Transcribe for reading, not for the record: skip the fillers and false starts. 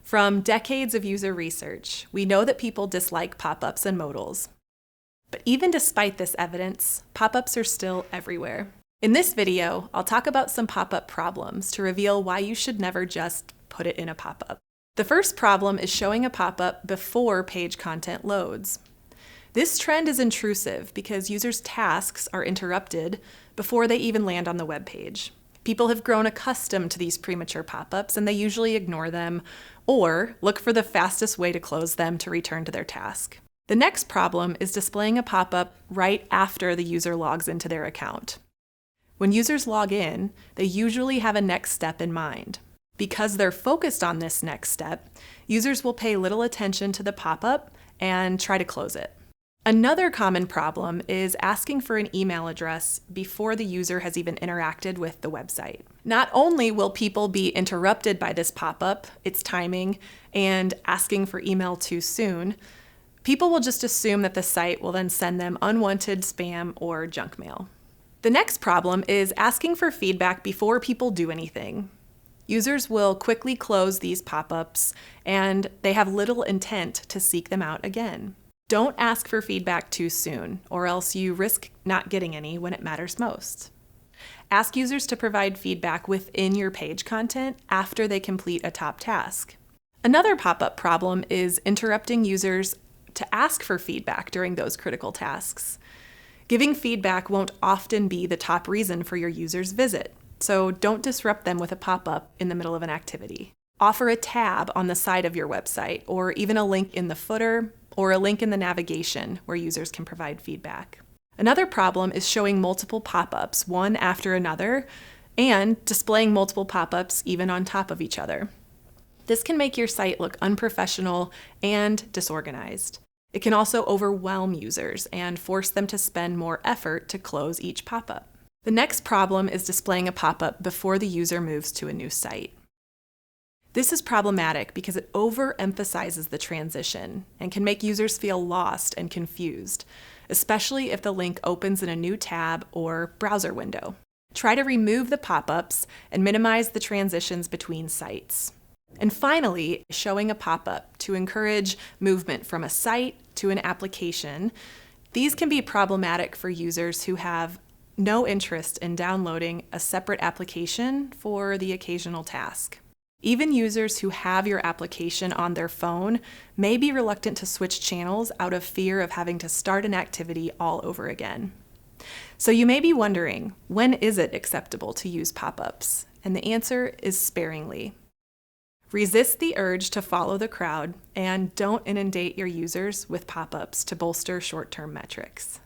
From decades of user research, we know that people dislike pop-ups and modals. But even despite this evidence, pop-ups are still everywhere. In this video, I'll talk about some pop-up problems to reveal why you should never just put it in a pop-up. The first problem is showing a pop-up before page content loads. This trend is intrusive because users' tasks are interrupted before they even land on the web page. People have grown accustomed to these premature pop-ups and they usually ignore them or look for the fastest way to close them to return to their task. The next problem is displaying a pop-up right after the user logs into their account. When users log in, they usually have a next step in mind. Because they're focused on this next step, users will pay little attention to the pop-up and try to close it. Another common problem is asking for an email address before the user has even interacted with the website. Not only will people be interrupted by this pop-up, its timing, and asking for email too soon, people will just assume that the site will then send them unwanted spam or junk mail. The next problem is asking for feedback before people do anything. Users will quickly close these pop-ups, and they have little intent to seek them out again. Don't ask for feedback too soon, or else you risk not getting any when it matters most. Ask users to provide feedback within your page content after they complete a top task. Another pop-up problem is interrupting users to ask for feedback during those critical tasks. Giving feedback won't often be the top reason for your user's visit, so don't disrupt them with a pop-up in the middle of an activity. Offer a tab on the side of your website, or even a link in the footer, or a link in the navigation where users can provide feedback. Another problem is showing multiple pop-ups, one after another, and displaying multiple pop-ups even on top of each other. This can make your site look unprofessional and disorganized. It can also overwhelm users and force them to spend more effort to close each pop-up. The next problem is displaying a pop-up before the user moves to a new site. This is problematic because it overemphasizes the transition and can make users feel lost and confused, especially if the link opens in a new tab or browser window. Try to remove the pop-ups and minimize the transitions between sites. And finally, showing a pop-up to encourage movement from a site to an application. These can be problematic for users who have no interest in downloading a separate application for the occasional task. Even users who have your application on their phone may be reluctant to switch channels out of fear of having to start an activity all over again. So you may be wondering, when is it acceptable to use pop-ups? And the answer is sparingly. Resist the urge to follow the crowd and don't inundate your users with pop-ups to bolster short-term metrics.